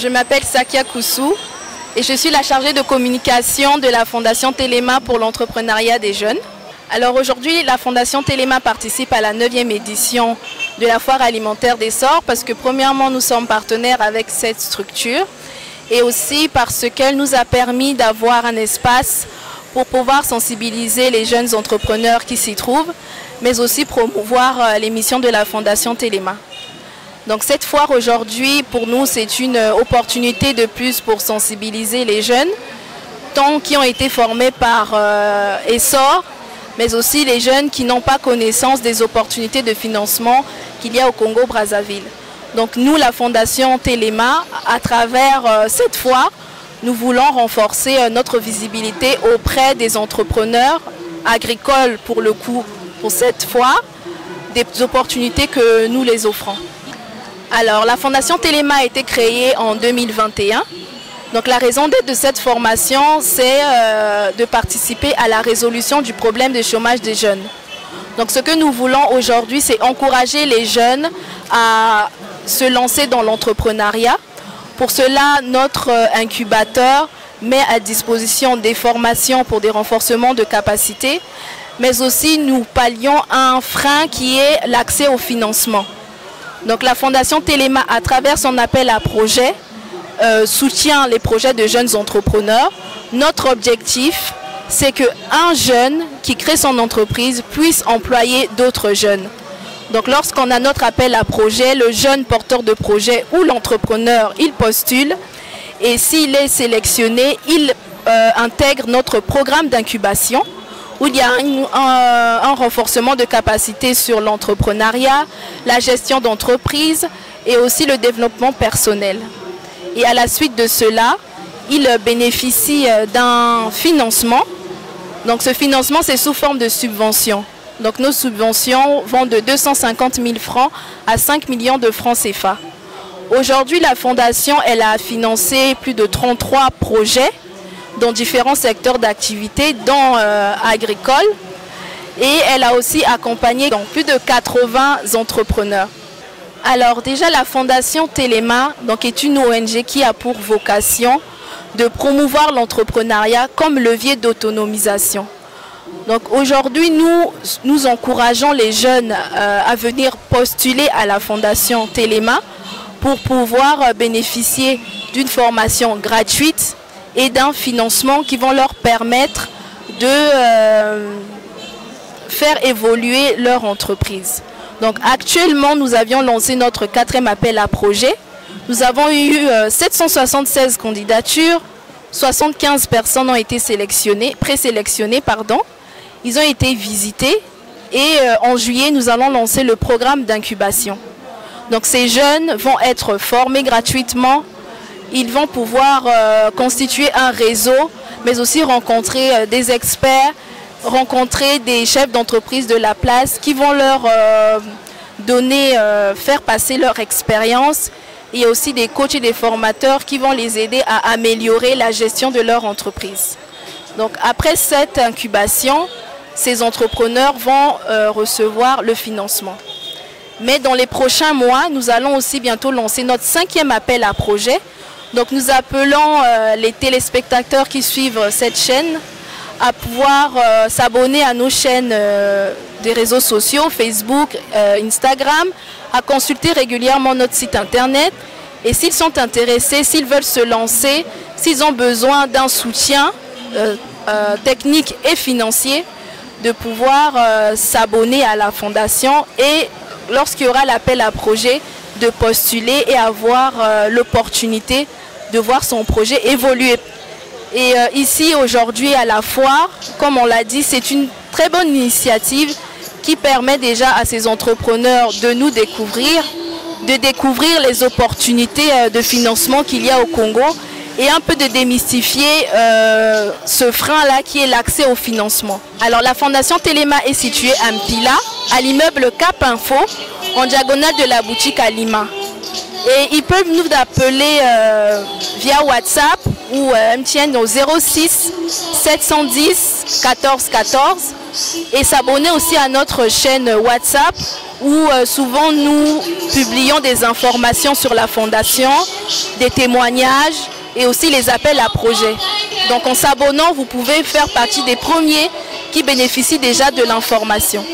Je m'appelle Sakia Koussou et je suis la chargée de communication de la Fondation Téléma pour l'entrepreneuriat des jeunes. Alors aujourd'hui, la Fondation Téléma participe à la 9e édition de la foire alimentaire d'Essor parce que premièrement, nous sommes partenaires avec cette structure et aussi parce qu'elle nous a permis d'avoir un espace pour pouvoir sensibiliser les jeunes entrepreneurs qui s'y trouvent, mais aussi promouvoir les missions de la Fondation Téléma. Donc cette foire aujourd'hui, pour nous, c'est une opportunité de plus pour sensibiliser les jeunes, tant qui ont été formés par Essor, mais aussi les jeunes qui n'ont pas connaissance des opportunités de financement qu'il y a au Congo-Brazzaville. Donc nous, la Fondation Téléma, à travers cette foire, nous voulons renforcer notre visibilité auprès des entrepreneurs agricoles pour le coup, pour cette foire, des opportunités que nous les offrons. Alors, la Fondation Téléma a été créée en 2021. Donc, la raison d'être de cette formation, c'est de participer à la résolution du problème de chômage des jeunes. Donc, ce que nous voulons aujourd'hui, c'est encourager les jeunes à se lancer dans l'entrepreneuriat. Pour cela, notre incubateur met à disposition des formations pour des renforcements de capacités, mais aussi nous pallions un frein qui est l'accès au financement. Donc la Fondation Téléma, à travers son appel à projets, soutient les projets de jeunes entrepreneurs. Notre objectif, c'est qu'un jeune qui crée son entreprise puisse employer d'autres jeunes. Donc lorsqu'on a notre appel à projet, le jeune porteur de projet ou l'entrepreneur, il postule et s'il est sélectionné, il intègre notre programme d'incubation où il y a un renforcement de capacité sur l'entrepreneuriat, la gestion d'entreprise et aussi le développement personnel. Et à la suite de cela, il bénéficie d'un financement. Donc ce financement, c'est sous forme de subvention. Donc nos subventions vont de 250 000 francs à 5 millions de francs CFA. Aujourd'hui, la Fondation, elle a financé plus de 33 projets dans différents secteurs d'activité, dont agricole. Et elle a aussi accompagné donc, plus de 80 entrepreneurs. Alors déjà, la Fondation Téléma donc, est une ONG qui a pour vocation de promouvoir l'entrepreneuriat comme levier d'autonomisation. Donc aujourd'hui, nous encourageons les jeunes à venir postuler à la Fondation Téléma pour pouvoir bénéficier d'une formation gratuite et d'un financement qui vont leur permettre de faire évoluer leur entreprise. Donc actuellement, nous avions lancé notre 4e appel à projet. Nous avons eu 776 candidatures, 75 personnes ont été présélectionnées. Ils ont été visités et en juillet, nous allons lancer le programme d'incubation. Donc ces jeunes vont être formés gratuitement. Ils vont pouvoir constituer un réseau, mais aussi rencontrer des experts, rencontrer des chefs d'entreprise de la place qui vont leur faire passer leur expérience. Il y a aussi des coachs et des formateurs qui vont les aider à améliorer la gestion de leur entreprise. Donc après cette incubation, ces entrepreneurs vont recevoir le financement. Mais dans les prochains mois, nous allons aussi bientôt lancer notre 5e appel à projet. Donc nous appelons les téléspectateurs qui suivent cette chaîne à pouvoir s'abonner à nos chaînes des réseaux sociaux, Facebook, Instagram, à consulter régulièrement notre site internet. Et s'ils sont intéressés, s'ils veulent se lancer, s'ils ont besoin d'un soutien technique et financier, de pouvoir s'abonner à la Fondation et lorsqu'il y aura l'appel à projet, de postuler et avoir l'opportunité de voir son projet évoluer. Et ici, aujourd'hui, à la foire, comme on l'a dit, c'est une très bonne initiative qui permet déjà à ces entrepreneurs de nous découvrir, de découvrir les opportunités de financement qu'il y a au Congo et un peu de démystifier ce frein-là qui est l'accès au financement. Alors la Fondation Téléma est située à Mpila, à l'immeuble Cap Info, en diagonale de la boutique à Lima. Et ils peuvent nous appeler via WhatsApp ou MTN au 06 710 14 14 et s'abonner aussi à notre chaîne WhatsApp où souvent nous publions des informations sur la fondation, des témoignages et aussi les appels à projets. Donc en s'abonnant, vous pouvez faire partie des premiers qui bénéficient déjà de l'information.